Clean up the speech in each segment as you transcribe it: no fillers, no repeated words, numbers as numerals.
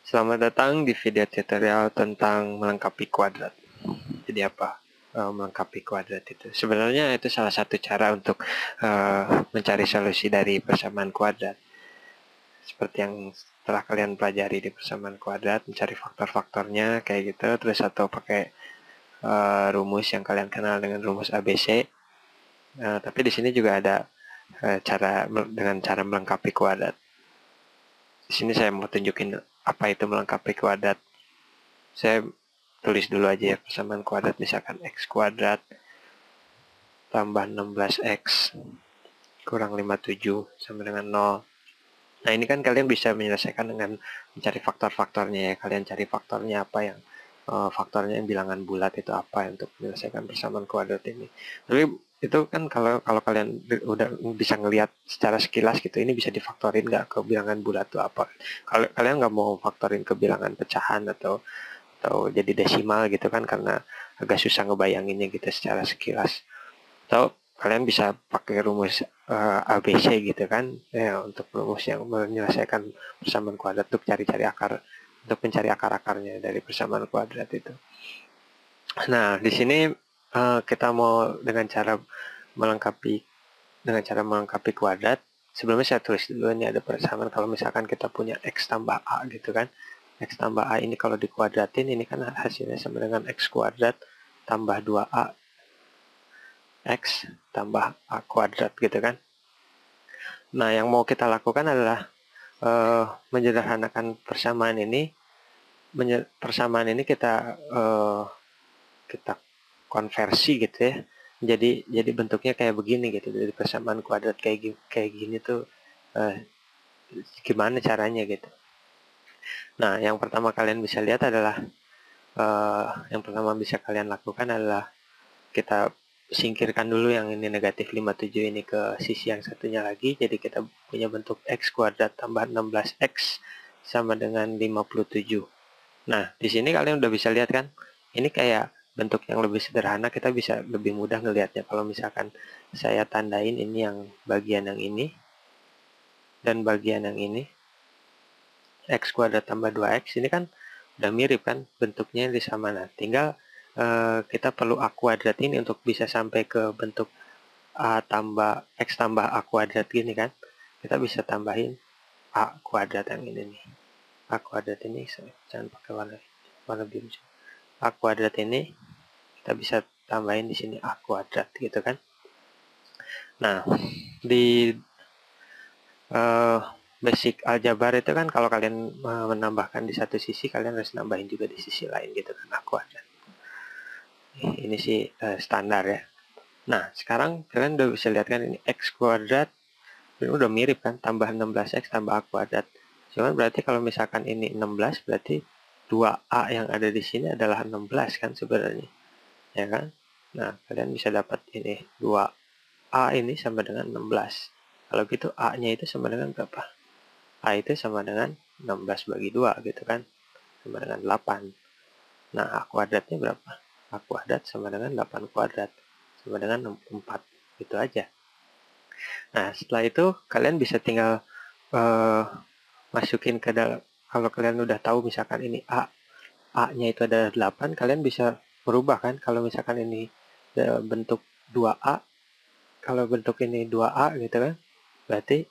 Selamat datang di video tutorial tentang melengkapi kuadrat. Jadi apa melengkapi kuadrat itu? Sebenarnya itu salah satu cara untuk mencari solusi dari persamaan kuadrat. Seperti yang telah kalian pelajari di persamaan kuadrat, mencari faktor-faktornya kayak gitu, terus atau pakai rumus yang kalian kenal dengan rumus ABC. Tapi di sini juga ada dengan cara melengkapi kuadrat. Di sini saya mau tunjukin apa itu melengkapi kuadrat. Saya tulis dulu aja ya, persamaan kuadrat misalkan x kuadrat tambah 16x kurang 57 sama dengan 0. Nah ini kan kalian bisa menyelesaikan dengan mencari faktor-faktornya ya. Kalian cari faktornya apa yang faktornya yang bilangan bulat itu apa untuk menyelesaikan persamaan kuadrat ini. Tapi itu kan kalau kalian udah bisa ngelihat secara sekilas gitu, ini bisa difaktorin nggak ke bilangan bulat itu apa. Kalau kalian nggak mau faktorin ke bilangan pecahan atau jadi desimal gitu kan, karena agak susah ngebayanginnya gitu secara sekilas. Atau kalian bisa pakai rumus ABC gitu kan ya, untuk rumus yang menyelesaikan persamaan kuadrat untuk cari-cari akar, untuk mencari akar-akarnya dari persamaan kuadrat itu. Nah di sini kita mau dengan cara melengkapi kuadrat. Sebelumnya saya tulis dulu, ini ada persamaan kalau misalkan kita punya x tambah a gitu kan. X tambah A ini kalau dikuadratin, ini kan hasilnya sama dengan X kuadrat tambah 2A X tambah A kuadrat gitu kan. Nah yang mau kita lakukan adalah menyederhanakan persamaan ini. Persamaan ini kita konversi gitu ya. Jadi bentuknya kayak begini gitu. Dari persamaan kuadrat kayak gini tuh gimana caranya gitu. Nah yang pertama kalian bisa lihat adalah yang pertama bisa kalian lakukan adalah kita singkirkan dulu yang ini negatif 57 ini ke sisi yang satunya lagi. Jadi kita punya bentuk x kuadrat tambah 16x sama dengan 57. Nah, di sini kalian udah bisa lihat kan? Ini kayak bentuk yang lebih sederhana, kita bisa lebih mudah ngelihatnya. Kalau misalkan saya tandain ini yang bagian yang ini dan bagian yang ini, x kuadrat tambah 2x, ini kan udah mirip kan bentuknya di sama. Nah, tinggal kita perlu a kuadrat ini untuk bisa sampai ke bentuk a tambah x tambah a kuadrat gini kan. Kita bisa tambahin a kuadrat yang ini nih. A kuadrat ini jangan pakai warna biru. A kuadrat ini kita bisa tambahin di sini a kuadrat gitu kan. Nah, di basic aljabar itu kan kalau kalian menambahkan di satu sisi, kalian harus nambahin juga di sisi lain gitu kan, a kuadrat. Ini sih standar ya. Nah, sekarang kalian udah bisa lihat kan, ini x kuadrat ini udah mirip kan, tambah 16x tambah a kuadrat. Cuman berarti kalau misalkan ini 16, berarti 2a yang ada di sini adalah 16 kan sebenarnya. Ya kan? Nah, kalian bisa dapat ini 2a ini sama dengan 16. Kalau gitu a-nya itu sama dengan berapa? A itu sama dengan 16 bagi 2 gitu kan. Sama dengan 8. Nah, a kuadratnya berapa? A kuadrat sama dengan 8 kuadrat. Sama dengan 64. Gitu aja. Nah, setelah itu kalian bisa tinggal masukin ke dalam, kalau kalian udah tahu misalkan ini A-nya itu adalah 8, kalian bisa merubah kan, kalau misalkan ini bentuk 2A, kalau bentuk ini 2A gitu kan, berarti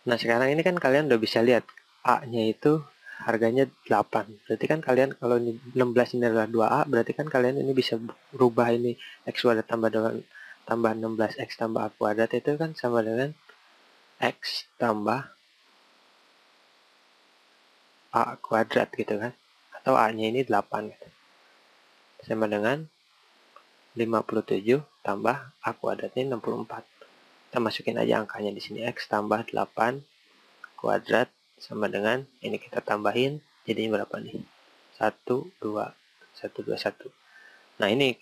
nah sekarang ini kan kalian udah bisa lihat A-nya itu harganya 8. Berarti kan kalian kalau ini 16 ini adalah 2A, berarti kan kalian ini bisa rubah ini x kuadrat tambah 16x tambah a kuadrat itu kan sama dengan x tambah a kuadrat gitu kan. Atau a-nya ini 8 gitu. Sama dengan 57 tambah a kuadratnya 64. Kita masukin aja angkanya di sini, x tambah 8 kuadrat sama dengan ini kita tambahin jadinya berapa nih? 1 2 1 2 1. Nah, ini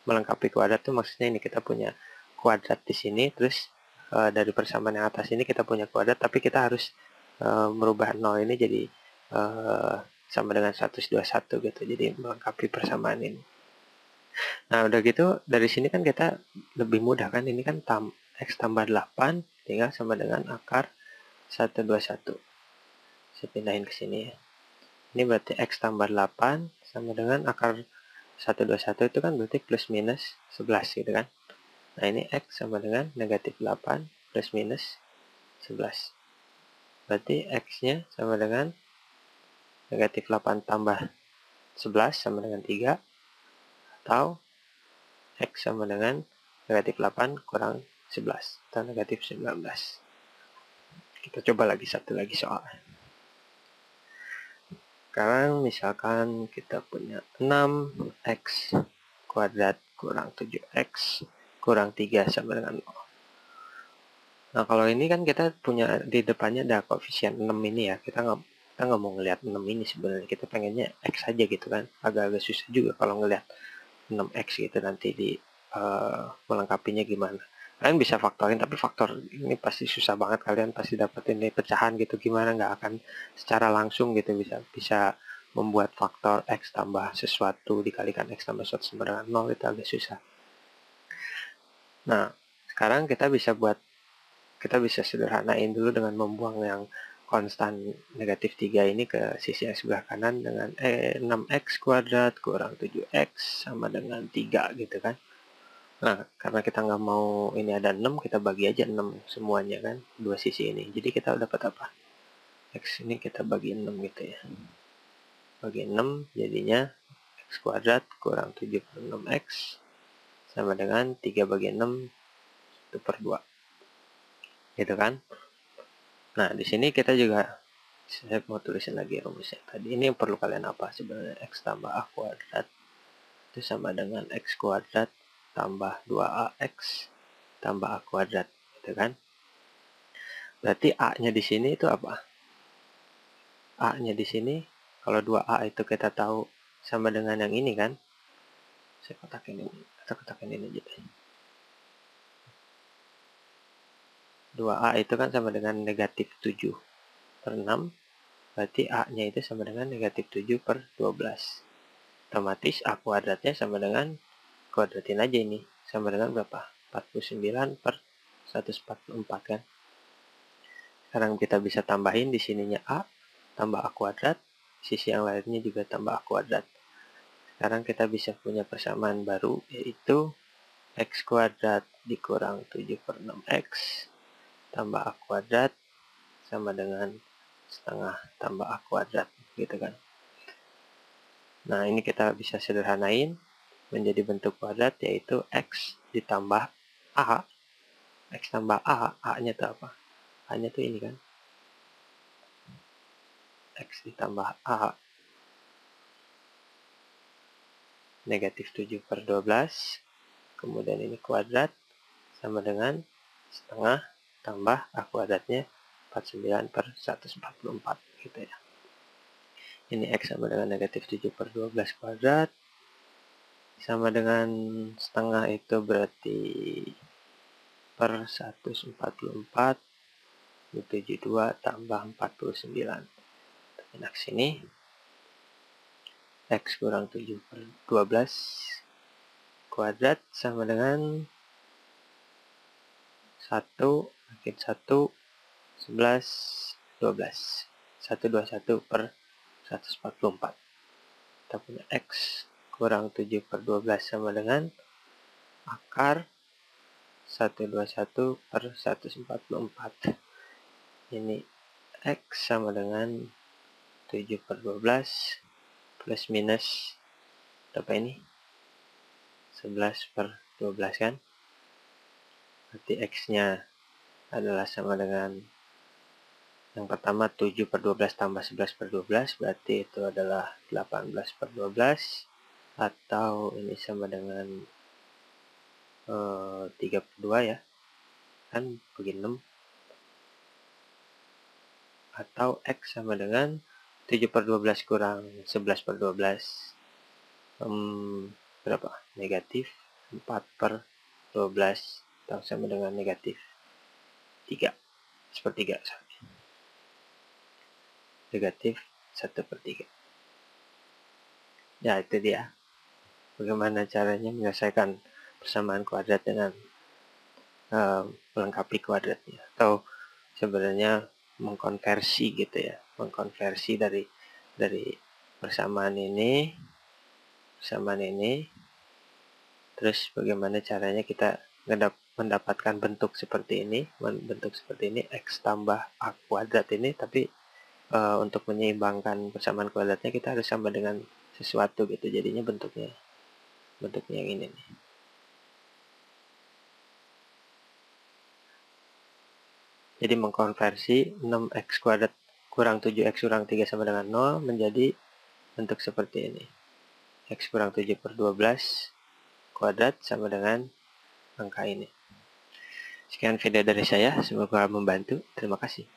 melengkapi kuadrat tuh maksudnya ini kita punya kuadrat di sini, terus dari persamaan yang atas ini kita punya kuadrat, tapi kita harus merubah 0 ini jadi sama dengan 121 gitu. Jadi melengkapi persamaan ini. Nah, udah gitu dari sini kan kita lebih mudah kan, ini kan x tambah 8 tinggal sama dengan akar 121. Saya pindahin ke sini ya. Ini berarti X tambah 8 sama dengan akar 121 itu kan berarti plus minus 11 gitu kan. Nah ini X sama dengan negatif 8 plus minus 11. Berarti X-nya sama dengan negatif 8 tambah 11 sama dengan 3. Atau X sama dengan negatif 8 kurang 11 atau negatif 19. Kita coba lagi satu lagi soal. Sekarang misalkan kita punya 6x kuadrat kurang 7x kurang 3 sama dengan 0. Nah kalau ini kan kita punya di depannya ada koefisien 6 ini ya. Kita nggak mau ngelihat 6 ini sebenarnya. Kita pengennya x aja gitu kan. Agak-agak susah juga kalau ngelihat 6x gitu nanti di melengkapinya gimana. Kalian bisa faktorin, tapi faktor ini pasti susah banget. Kalian pasti dapetin ini pecahan gitu gimana, nggak akan secara langsung gitu bisa membuat faktor x tambah sesuatu dikalikan x tambah sesuatu sama dengan 0 itu agak susah. Nah sekarang kita bisa sederhanain dulu dengan membuang yang konstan negatif 3 ini ke sisi yang sebelah kanan dengan 6x kuadrat kurang 7x sama dengan 3 gitu kan. Nah, karena kita nggak mau ini ada 6, kita bagi aja 6 semuanya kan, dua sisi ini. Jadi kita dapat apa? X ini kita bagi 6 gitu ya. Bagi 6 jadinya x kuadrat kurang 7 per 6x sama dengan 3 bagi 6 1 per 2. Gitu kan? Nah, di sini kita juga, saya mau tulisin lagi rumusnya tadi. Ini yang perlu kalian apa sebenarnya? X tambah A kuadrat itu sama dengan X kuadrat tambah 2AX tambah A kuadrat. Gitu kan? Berarti A-nya di sini itu apa? A-nya di sini, kalau 2A itu kita tahu sama dengan yang ini kan? Saya kotakin ini, atau kotakin ini aja. 2A itu kan sama dengan negatif 7 per 6. Berarti A-nya itu sama dengan negatif 7 per 12. Otomatis A kuadratnya sama dengan, kuadratin aja ini, sama dengan berapa? 49 per 144 kan? Sekarang kita bisa tambahin di sininya A, tambah A kuadrat, sisi yang lainnya juga tambah A kuadrat. Sekarang kita bisa punya persamaan baru, yaitu X kuadrat dikurang 7 per 6X tambah A kuadrat sama dengan setengah tambah A kuadrat, gitu kan. Nah, ini kita bisa sederhanain menjadi bentuk kuadrat, yaitu X ditambah A. X tambah A, A-nya itu apa? A-nya itu ini kan. X ditambah A negatif 7 per 12. Kemudian ini kuadrat sama dengan setengah tambah A kuadratnya 49 per 144 gitu ya. Ini X sama dengan negatif 7 per 12 kuadrat sama dengan setengah, itu berarti per 144 72 tambah 49. Enak sini. X kurang 7 per 12 kuadrat sama dengan 1 makin 1 11 12 121 per 144. Kita punya X kurang 7 per 12 sama dengan akar 121 per 144. Ini X sama dengan 7 per 12 plus minus berapa ini? 11 per 12 kan? Berarti X-nya adalah sama dengan yang pertama 7 per 12 tambah 11 per 12, berarti itu adalah 18 per 12, atau ini sama dengan 3 per 2 ya, kan bagi 6, atau X sama dengan 7 per 12 kurang 11 per 12, berapa? Negatif 4 per 12, atau sama dengan negatif 3, sepertiga, negatif 1 per 3. Ya itu dia, bagaimana caranya menyelesaikan persamaan kuadrat dengan melengkapi kuadratnya. Atau sebenarnya mengkonversi gitu ya, mengkonversi dari persamaan ini, terus bagaimana caranya kita mendapatkan bentuk seperti ini, x tambah a kuadrat ini, tapi untuk menyeimbangkan persamaan kuadratnya kita harus sama dengan sesuatu gitu, jadinya bentuknya yang ini nih. Jadi mengkonversi 6x kuadrat kurang 7x kurang 3 sama dengan 0 menjadi bentuk seperti ini. X kurang 7 per 12 kuadrat sama dengan angka ini. Sekian video dari saya, semoga membantu. Terima kasih.